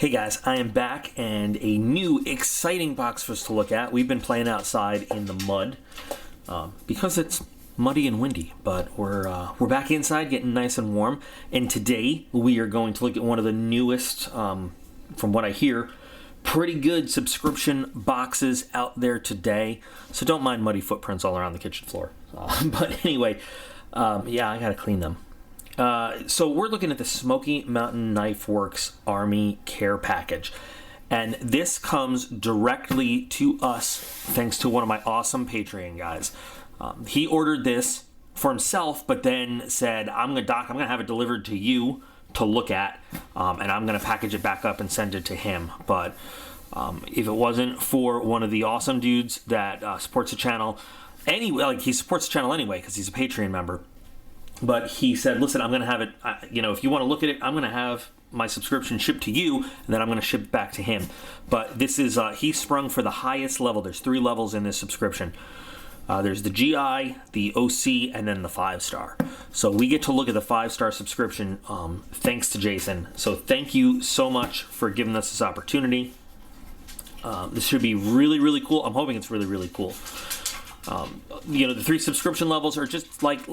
Hey guys, I am back and a new exciting box for us to look at. We've been playing outside in the mud because it's muddy and windy, but we're back inside getting nice and warm. And today we are going to look at one of the newest, from what I hear, pretty good subscription boxes out there today. So don't mind muddy footprints all around the kitchen floor. But anyway, yeah, I gotta clean them. So we're looking at the Smoky Mountain Knife Works Army Care Package. And this comes directly to us thanks to one of my awesome Patreon guys. He ordered this for himself, but then said, Doc, I'm going to have it delivered to you to look at, and I'm going to package it back up and send it to him. But if it wasn't for one of the awesome dudes that supports the channel, anyway, like he supports the channel anyway because he's a Patreon member. But he said, listen, I'm going to have it, if you want to look at it, I'm going to have my subscription shipped to you, and then I'm going to ship it back to him. But this is, he sprung for the highest level. There's 3 levels in this subscription. There's the GI, the OC, and then the 5-star. So we get to look at the 5-star subscription thanks to Jason. So thank you so much for giving us this opportunity. This should be really, really cool. I'm hoping it's really, really cool. The 3 subscription levels are just like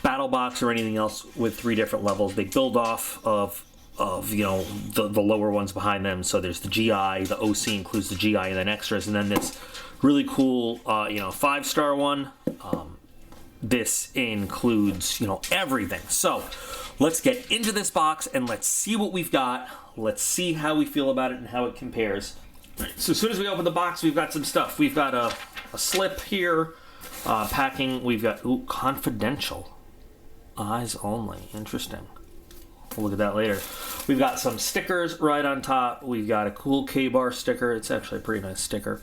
Battle Box or anything else with 3 different levels. They build off of the lower ones behind them. So there's the GI, the OC includes the GI and then extras, and then this really cool 5-star one. This includes everything. So let's get into this box and let's see what we've got. Let's see how we feel about it and how it compares. Right, so as soon as we open the box, we've got some stuff. We've got a slip here, packing. We've got confidential. Eyes only. Interesting. We'll look at that later. We've got some stickers right on top. We've got a cool K-bar sticker. It's actually a pretty nice sticker.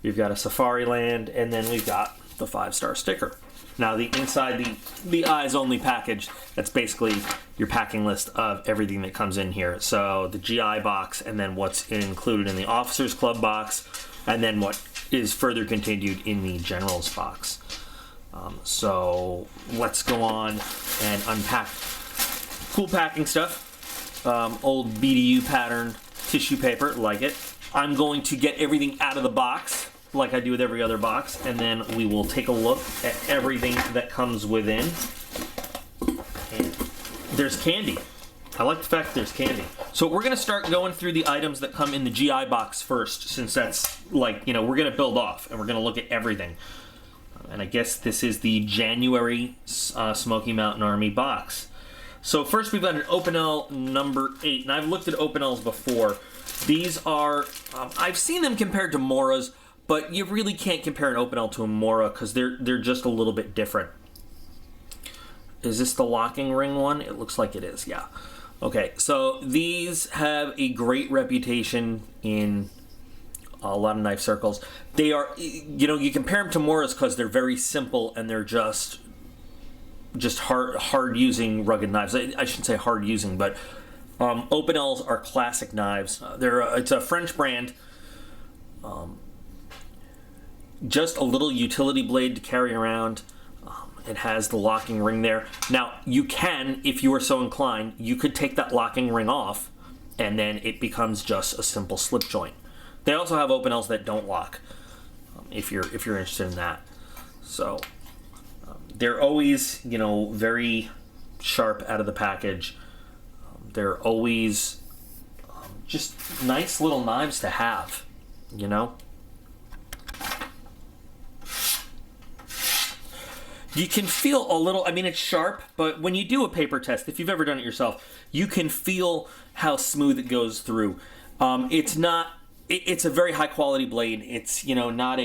We've got a Safari Land, and then we've got the 5-star sticker. Now the inside, the eyes only package, that's basically your packing list of everything that comes in here. So the GI box, and then what's included in the Officers Club box, and then what is further continued in the General's box. So let's go on and unpack cool packing stuff. Old BDU pattern tissue paper, like it. I'm going to get everything out of the box like I do with every other box, and then we will take a look at everything that comes within. And there's candy. I like the fact there's candy. So we're going to start going through the items that come in the GI box first, since that's we're going to build off and we're going to look at everything. And I guess this is the January Smoky Mountain Army box. So first we've got an Opinel number 8. And I've looked at Opinels before. These are, I've seen them compared to Moras, but you really can't compare an Opinel to a Mora because they're just a little bit different. Is this the locking ring one? It looks like it is, yeah. Okay, so these have a great reputation in a lot of knife circles. They are, you compare them to Moras because they're very simple and they're just hard using rugged knives. I shouldn't say hard using, but Opinels are classic knives. It's a French brand. Just a little utility blade to carry around. It has the locking ring there. Now, you can, if you are so inclined, you could take that locking ring off and then it becomes just a simple slip joint. They also have Opinels that don't lock, if you're interested in that. So they're always, very sharp out of the package. They're always just nice little knives to have, You can feel a little, it's sharp, but when you do a paper test, if you've ever done it yourself, you can feel how smooth it goes through. It's a very high quality blade. It's, not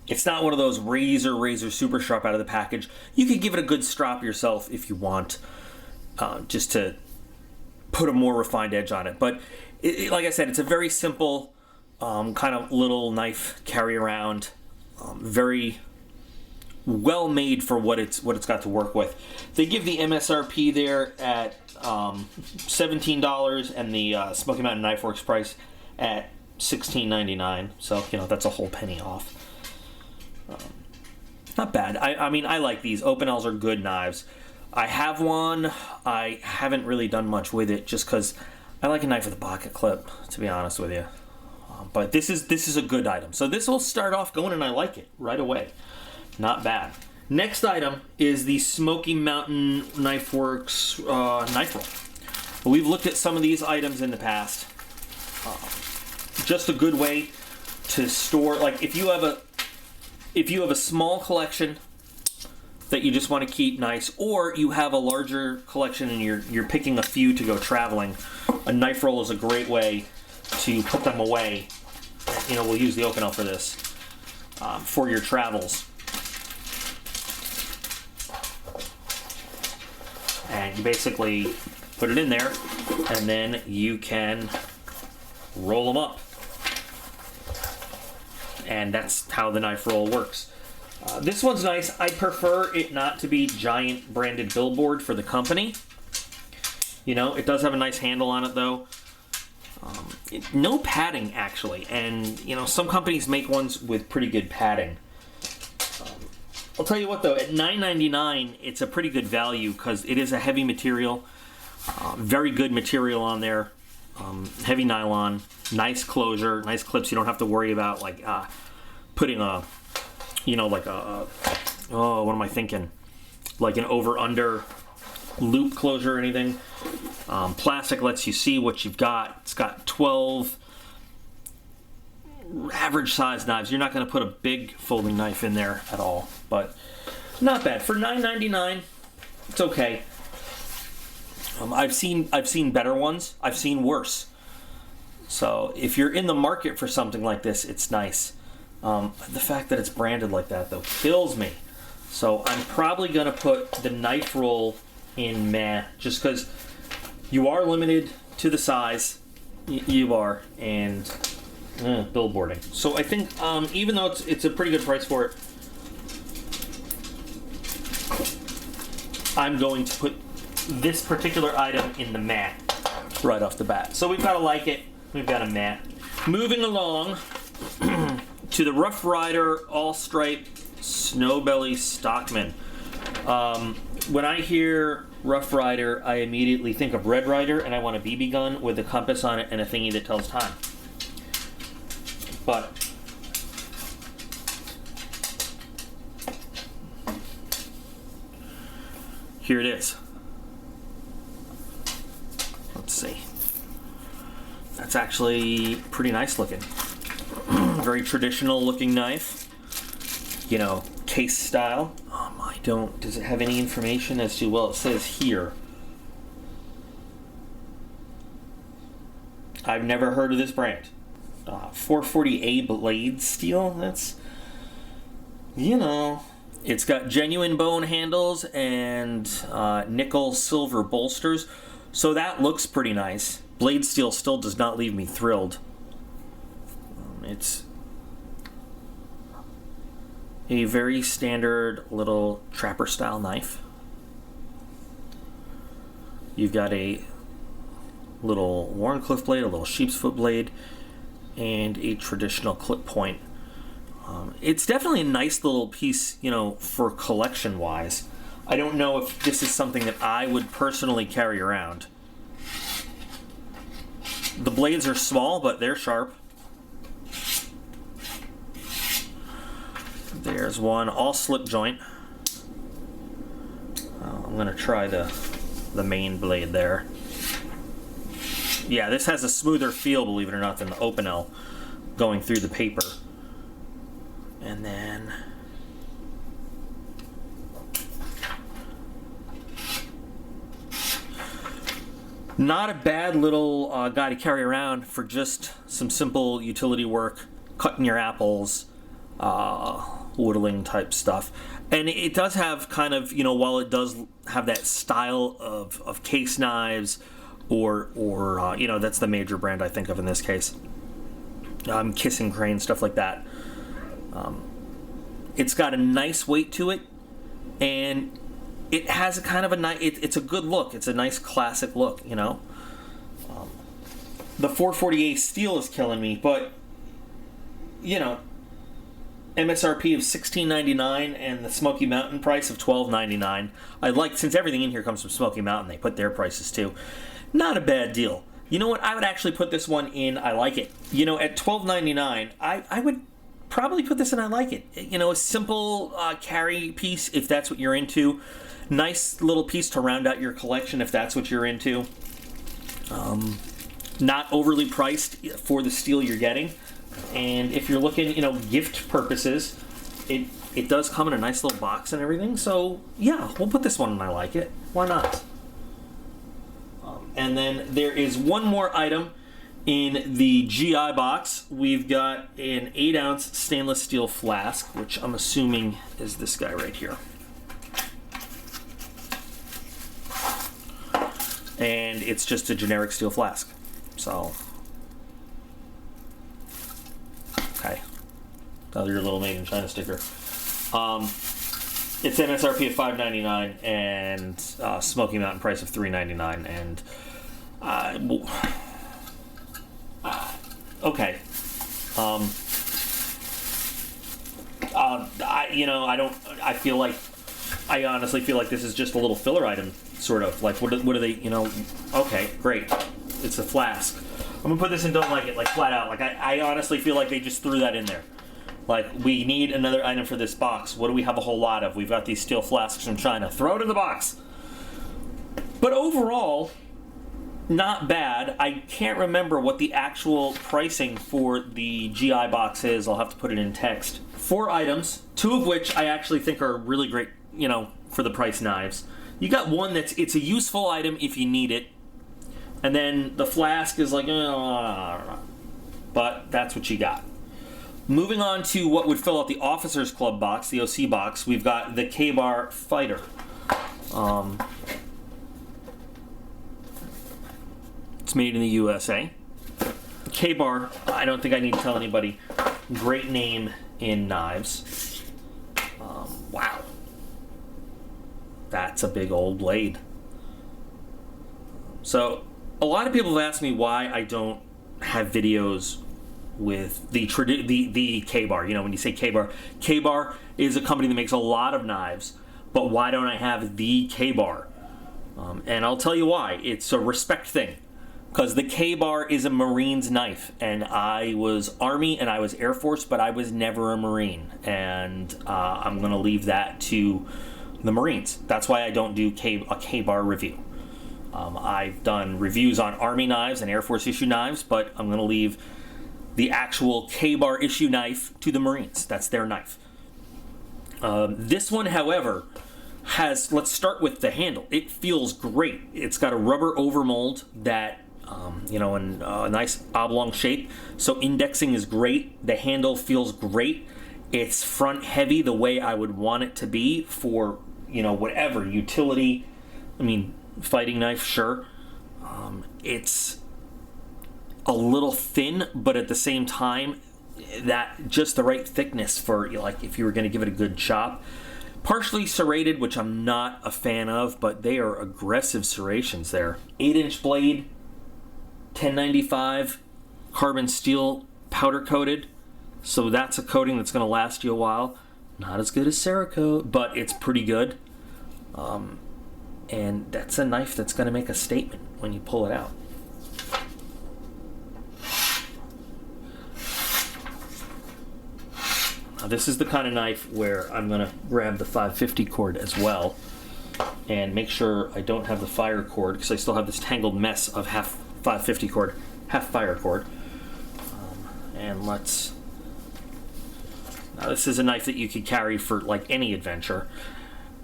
it's not one of those razor super sharp out of the package. You could give it a good strop yourself if you want, just to put a more refined edge on it. But like I said, it's a very simple kind of little knife carry around, very well made for what it's got to work with. They give the MSRP there at $17 and the Smoky Mountain Knife Works price at $16.99. So that's a whole penny off. Not bad. I like these. Opinels are good knives. I have one. I haven't really done much with it just because I like a knife with a pocket clip, to be honest with you. But this is a good item. So this will start off going, and I like it right away. Not bad. Next item is the Smoky Mountain Knife Works knife roll. We've looked at some of these items in the past. Just a good way to store, like if you have a small collection that you just want to keep nice, or you have a larger collection and you're picking a few to go traveling, a knife roll is a great way to put them away. You know, we'll use the Oakenel for this, for your travels. And you basically put it in there, and then you can roll them up. And that's how the knife roll works. This one's nice. I prefer it not to be giant branded billboard for the company. You know, it does have a nice handle on it though. No padding actually, and you know, some companies make ones with pretty good padding. I'll tell you what though, at $9.99 it's a pretty good value because it is a heavy material. Very good material on there. Heavy nylon, nice closure, nice clips. You don't have to worry about like putting a, you know, like a what am I thinking? Like an over-under loop closure or anything. Plastic lets you see what you've got. It's got 12 average size knives. You're not going to put a big folding knife in there at all, but not bad for $9.99. It's okay. I've seen better ones. I've seen worse. So if you're in the market for something like this, it's nice. The fact that it's branded like that though kills me. So I'm probably gonna put the knife roll in meh, just because you are limited to the size. You are, and billboarding. So I think even though it's a pretty good price for it, I'm going to put this particular item in the mat right off the bat. So we've got to like it. We've got a mat. Moving along to the Rough Rider All Stripe Snowbelly Stockman. When I hear Rough Rider, I immediately think of Red Rider, and I want a BB gun with a compass on it and a thingy that tells time. But here it is. Let's see. That's actually pretty nice looking. Very traditional looking knife. You know, case style. Does it have any information as to, well, it says here. I've never heard of this brand. 440A blade steel, that's, you know. It's got genuine bone handles and nickel silver bolsters. So that looks pretty nice. Blade steel still does not leave me thrilled. It's a very standard little trapper style knife. You've got a little Wharncliffe blade, a little sheep's foot blade, and a traditional clip point. It's definitely a nice little piece, you know, for collection wise. I don't know if this is something that I would personally carry around. The blades are small, but they're sharp. There's one all slip joint. I'm going to try the main blade there. Yeah, this has a smoother feel, believe it or not, than the Oakenel going through the paper. And then not a bad little guy to carry around for just some simple utility work, cutting your apples, whittling type stuff. And it does have kind of, you know, while it does have that style of case knives, or you know, that's the major brand I think of in this case. Kissing Crane, stuff like that. It's got a nice weight to it, and it has a kind of a nice, it's a good look. It's a nice classic look, you know. The 440A steel is killing me, but, you know, MSRP of $16.99 and the Smoky Mountain price of $12.99. I like, since everything in here comes from Smoky Mountain, they put their prices too. Not a bad deal. You know what? I would actually put this one in I like it. You know, at $12.99, I would probably put this in I like it. You know, a simple carry piece if that's what you're into. Nice little piece to round out your collection if that's what you're into. Not overly priced for the steel you're getting. And if you're looking, you know, gift purposes, it does come in a nice little box and everything. So, yeah, we'll put this one in I like it. Why not? And then there is one more item in the GI box. We've got an 8-ounce stainless steel flask, which I'm assuming is this guy right here. And it's just a generic steel flask. So, okay. Another your little made in China sticker. It's MSRP of $5.99 and Smoky Mountain price of $3.99. And okay. I honestly feel like this is just a little filler item, sort of. Like, what are they, you know? Okay, great. It's a flask. I'm gonna put this in don't like it, like flat out. Like, I honestly feel like they just threw that in there. Like, we need another item for this box. What do we have a whole lot of? We've got these steel flasks from China. Throw it in the box. But overall, not bad. I can't remember what the actual pricing for the GI box is. I'll have to put it in text. 4 items, 2 of which I actually think are really great, you know, for the price knives. You got one it's a useful item if you need it. And then the flask is like, but that's what you got. Moving on to what would fill out the Officers Club box, the OC box, we've got the K-Bar Fighter. It's made in the USA. K-Bar, I don't think I need to tell anybody, great name in knives. Wow. That's a big old blade. So, a lot of people have asked me why I don't have videos with the K-Bar. You know, when you say K-Bar, K-Bar is a company that makes a lot of knives, but why don't I have the K-Bar? And I'll tell you why. It's a respect thing. Because the K-Bar is a Marine's knife, and I was Army and I was Air Force, but I was never a Marine. And I'm going to leave that to the Marines. That's why I don't do a K-Bar review. I've done reviews on Army knives and Air Force issue knives, but I'm going to leave the actual K-Bar issue knife to the Marines. That's their knife. This one, however, has, let's start with the handle. It feels great. It's got a rubber overmold that, you know, in a nice oblong shape. So indexing is great. The handle feels great. It's front heavy the way I would want it to be for, you know, whatever, utility. I mean, fighting knife, sure. It's a little thin, but at the same time, that just the right thickness for, like, if you were going to give it a good chop. Partially serrated, which I'm not a fan of, but they are aggressive serrations there. 8-inch blade, 1095 carbon steel powder coated. So that's a coating that's going to last you a while. Not as good as Cerakote, but it's pretty good. And that's a knife that's going to make a statement when you pull it out. Now, this is the kind of knife where I'm going to grab the 550 cord as well and make sure I don't have the fire cord, because I still have this tangled mess of half 550 cord, half fire cord. And let's... Now, this is a knife that you could carry for like any adventure.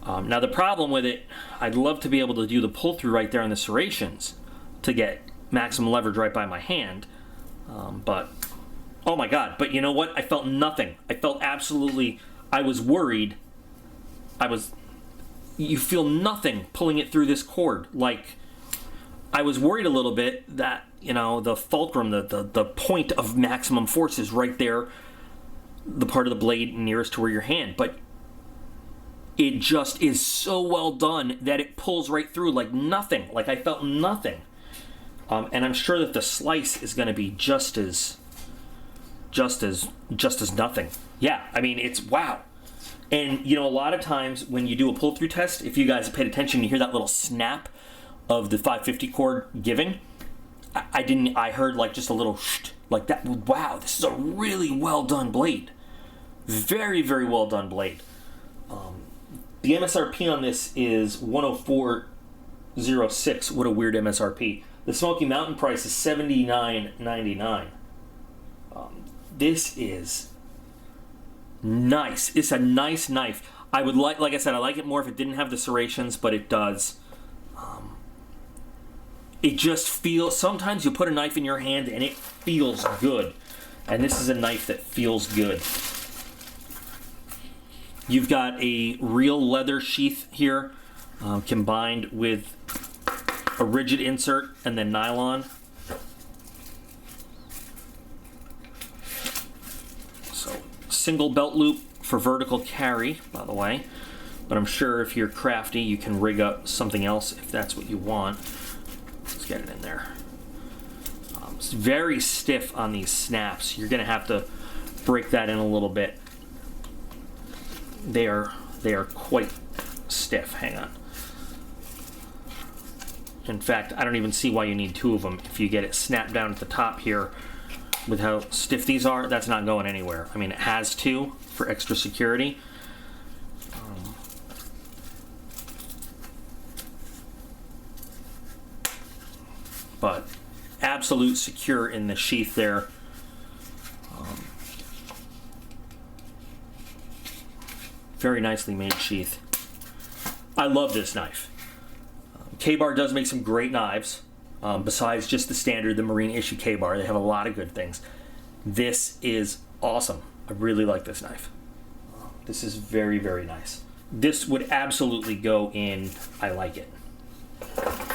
Now, the problem with it, I'd love to be able to do the pull through right there on the serrations to get maximum leverage right by my hand, but oh my god. But you know what? I felt nothing. I felt absolutely, I was worried. You feel nothing pulling it through this cord. Like, I was worried a little bit that, you know, the fulcrum, the point of maximum force is right there, the part of the blade nearest to where your hand, but it just is so well done that it pulls right through like nothing. Like, I felt nothing. And I'm sure that the slice is going to be just as nothing. Yeah, I mean, it's wow. And, you know, a lot of times when you do a pull-through test, if you guys have paid attention, you hear that little snap of the 550 cord giving. I heard like just a little like that. Wow, this is a really well done blade. Very, very well done blade. The MSRP on this is $104.06. What a weird MSRP. The Smoky Mountain price is $79.99. This is nice. It's a nice knife. I would like I said, I like it more if it didn't have the serrations, but it does. It just feels, sometimes you put a knife in your hand and it feels good. And this is a knife that feels good. You've got a real leather sheath here, combined with a rigid insert and then nylon. So, single belt loop for vertical carry, by the way. But I'm sure if you're crafty, you can rig up something else if that's what you want. Let's get it in there. It's very stiff on these snaps. You're going to have to break that in a little bit. They are quite stiff. Hang on. In fact, I don't even see why you need two of them. If you get it snapped down at the top here, with how stiff these are, that's not going anywhere. I mean, it has two for extra security. But absolute secure in the sheath there. Very nicely made sheath. I love this knife. K-Bar does make some great knives. Besides just the standard, the Marine issue K-Bar, they have a lot of good things. This is awesome. I really like this knife. This is very, very nice. This would absolutely go in I like it.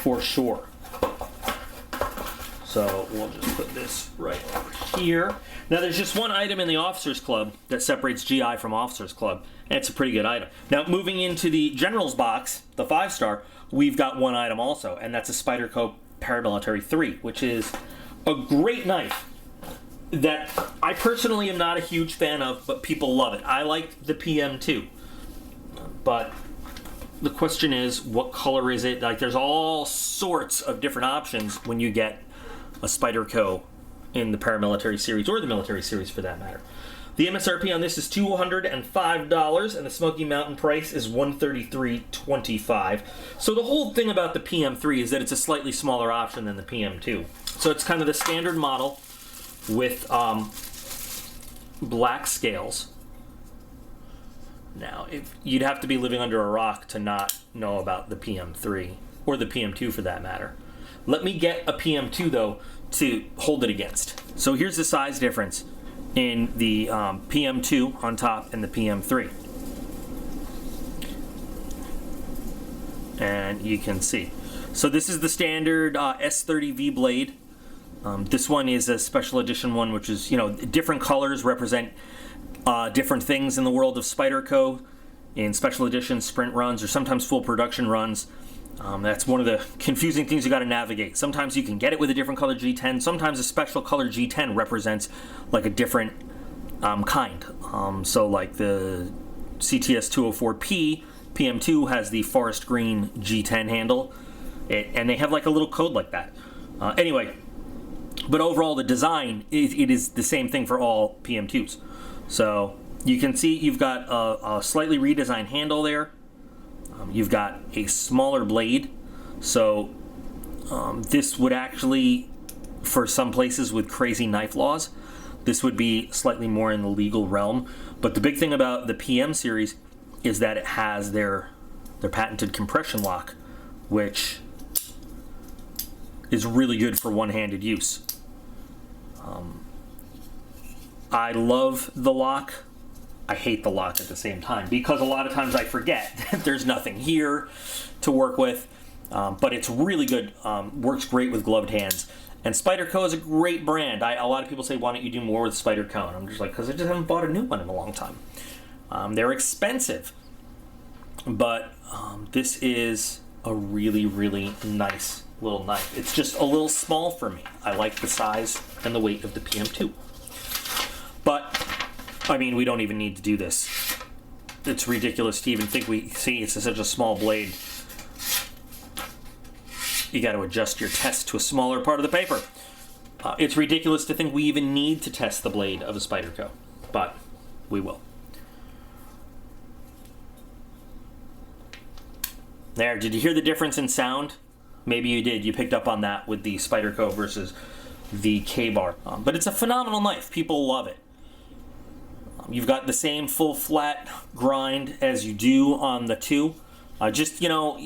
For sure. So we'll just put this right over here. Now there's just one item in the Officers Club that separates GI from Officers Club, and it's a pretty good item. Now moving into the General's box, the 5-star, we've got one item also, and that's a Spyderco Paramilitary 3, which is a great knife that I personally am not a huge fan of, but people love it. I like the PM2, but the question is, what color is it? Like, there's all sorts of different options when you get a Spyderco in the Paramilitary series, or the military series for that matter. The MSRP on this is $205, and the Smoky Mountain price is $133.25. So the whole thing about the PM3 is that it's a slightly smaller option than the PM2. So it's kind of the standard model with black scales. Now, if you'd have to be living under a rock to not know about the PM3, or the PM2 for that matter. Let me get a PM2 though to hold it against. So here's the size difference in the PM2 on top and the PM3. And you can see. So this is the standard S30V blade. This one is a special edition one, which is, you know, different colors represent different things in the world of Spyderco in special edition sprint runs or sometimes full production runs. That's one of the confusing things you got to navigate. Sometimes you can get it with a different color G10. Sometimes a special color G10 represents like a different kind. So like the CTS 204P PM2 has the forest green G10 handle, and they have like a little code like that. Anyway, but overall the design it is the same thing for all PM2s. So you can see you've got a slightly redesigned handle there. You've got a smaller blade, so this would actually, for some places with crazy knife laws, this would be slightly more in the legal realm. But the big thing about the PM series is that it has their patented compression lock, which is really good for one-handed use. I love the lock. I hate the lock at the same time because a lot of times I forget that there's nothing here to work with, but it's really good. Works great with gloved hands. And Spyderco is a great brand. A lot of people say, why don't you do more with Spyderco? And I'm just like, because I just haven't bought a new one in a long time. They're expensive, but this is a really, really nice little knife. It's just a little small for me. I like the size and the weight of the PM2. But I mean, we don't even need to do this. It's ridiculous to even think we see it's such a small blade. You got to adjust your test to a smaller part of the paper. It's ridiculous to think we even need to test the blade of a Spyderco, but we will. There, did you hear the difference in sound? Maybe you did. You picked up on that with the Spyderco versus the K-bar. But it's a phenomenal knife. People love it. You've got the same full flat grind as you do on the 2. Just, you know,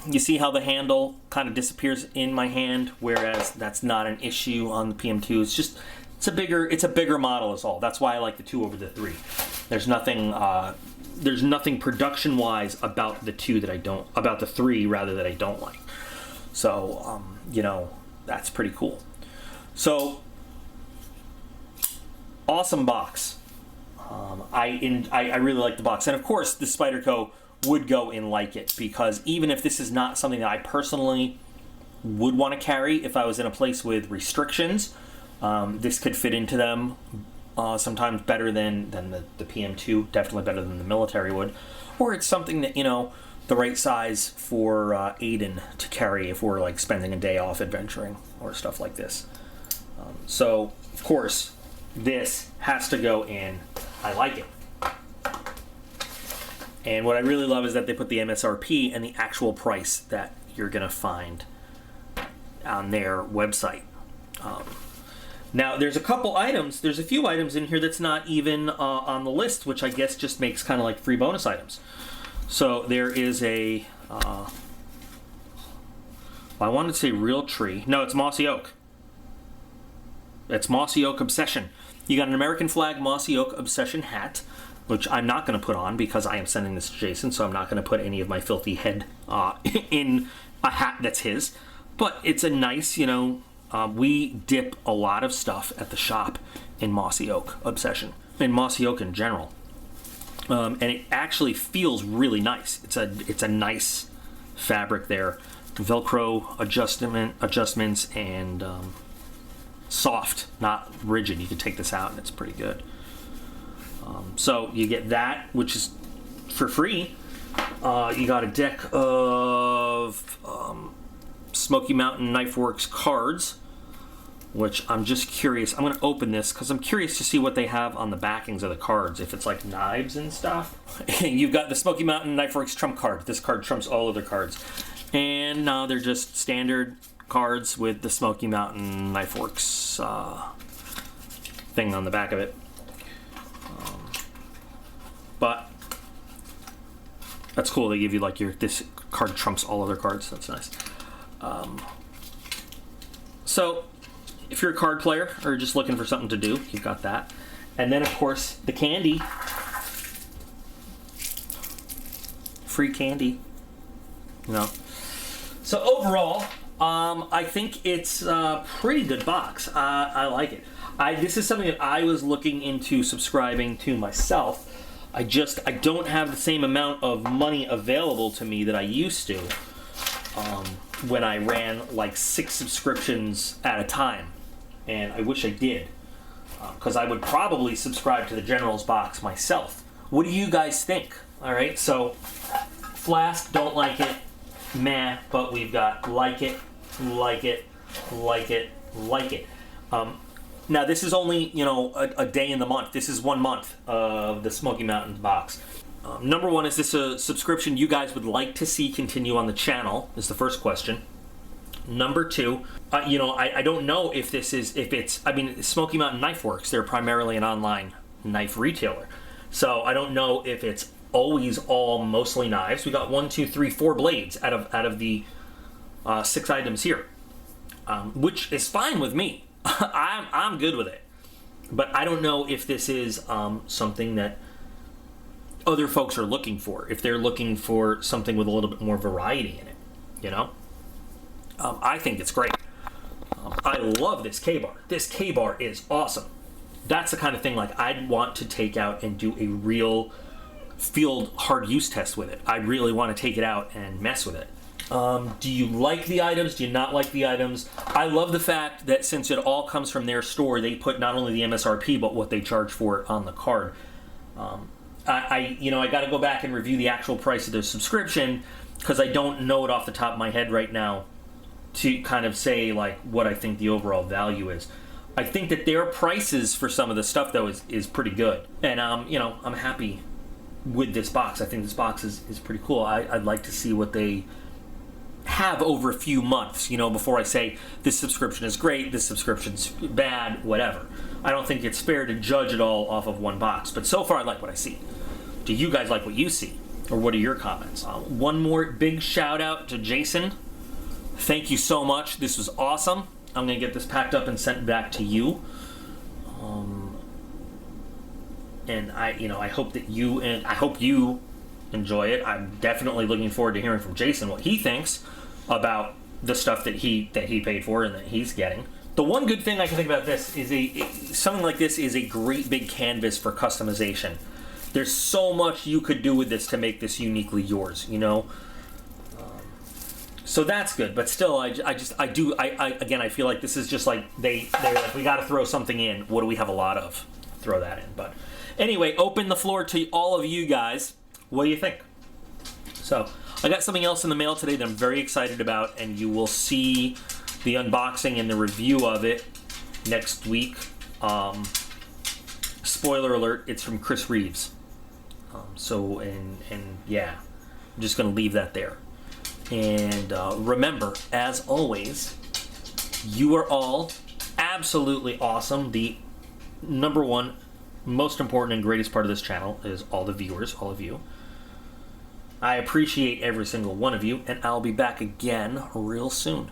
you see how the handle kind of disappears in my hand, whereas that's not an issue on the PM2. It's just, it's a bigger model is all. That's why I like the 2 over the 3. There's nothing production-wise about the 2 that I don't, about the 3 rather, that I don't like. So, you know, that's pretty cool. So, awesome box. I really like the box. And of course, the Spyderco would go in like it, because even if this is not something that I personally would want to carry if I was in a place with restrictions, this could fit into them sometimes better than the PM2, definitely better than the military would. Or it's something that, you know, the right size for Aiden to carry if we're like spending a day off adventuring or stuff like this. So, of course, this has to go in. I like it. And what I really love is that they put the MSRP and the actual price that you're going to find on their website. Now, there's a few items in here that's not even on the list, which I guess just makes kind of like free bonus items. So there is a, I wanted to say real tree. No, it's mossy oak. It's mossy oak obsession. You got an American flag mossy oak obsession hat, which I'm not going to put on because I am sending this to Jason, so I'm not going to put any of my filthy head in a hat that's his. But it's a nice, you know, we dip a lot of stuff at the shop in mossy oak obsession, in mossy oak in general. And it actually feels really nice. It's a nice fabric there. Velcro adjustments and soft, not rigid. You can take this out and it's pretty good. So you get that, which is for free. You got a deck of Smoky Mountain Knife Works cards, which I'm just curious. I'm going to open this because I'm curious to see what they have on the backings of the cards, if it's like knives and stuff. You've got the Smoky Mountain Knife Works trump card. This card trumps all other cards. And now they're just standard cards with the Smoky Mountain Knife Works thing on the back of it. But that's cool. They give you like this card trumps all other cards. That's nice. So if you're a card player or just looking for something to do, you've got that. And then of course the candy. Free candy. You know. So overall, I think it's a pretty good box. I like it. This is something that I was looking into subscribing to myself. I don't have the same amount of money available to me that I used to when I ran like 6 subscriptions at a time. And I wish I did, because I would probably subscribe to the General's box myself. What do you guys think? All right, so Flask, don't like it, meh, but we've got like it, like it, like it, like it. Now this is only, you know, a day in the month. This is 1 month of the Smoky Mountain box. Number one, is this a subscription you guys would like to see continue on the channel? Is the first question. Number two, you know, I don't know if I mean, Smoky Mountain Knife Works, they're primarily an online knife retailer. So I don't know if it's always mostly knives. We got 1, 2, 3, 4 blades out of the 6 items here, which is fine with me. I'm good with it. But I don't know if this is something that other folks are looking for. If they're looking for something with a little bit more variety in it, you know? I think it's great. I love this K-bar. This K-bar is awesome. That's the kind of thing like I'd want to take out and do a real field hard use test with it. I really want to take it out and mess with it. Do you like the items? Do you not like the items? I love the fact that since it all comes from their store, they put not only the MSRP but what they charge for it on the card. I got to go back and review the actual price of their subscription because I don't know it off the top of my head right now to kind of say like what I think the overall value is. I think that their prices for some of the stuff though is pretty good, and I'm happy with this box. I think this box is pretty cool. I'd like to see what they have over a few months, before I say this subscription is great, this subscription's bad, whatever. I don't think it's fair to judge it all off of one box, but so far I like what I see. Do you guys like what you see? Or what are your comments? One more big shout out to Jason. Thank you so much. This was awesome. I'm going to get this packed up and sent back to you. And I hope that I hope you enjoy it. I'm definitely looking forward to hearing from Jason what he thinks about the stuff that he paid for and that he's getting. The one good thing I can think about this is something like this is a great big canvas for customization. There's so much you could do with this to make this uniquely yours, So that's good, but still, I feel like this is just like they're like, we got to throw something in. What do we have a lot of? Throw that in. But anyway, open the floor to all of you guys. What do you think? So I got something else in the mail today that I'm very excited about, and you will see the unboxing and the review of it next week. Spoiler alert: it's from Chris Reeves. Yeah, I'm just gonna leave that there. And remember, as always, you are all absolutely awesome. The number one, most important and greatest part of this channel is all the viewers, all of you. I appreciate every single one of you, and I'll be back again real soon.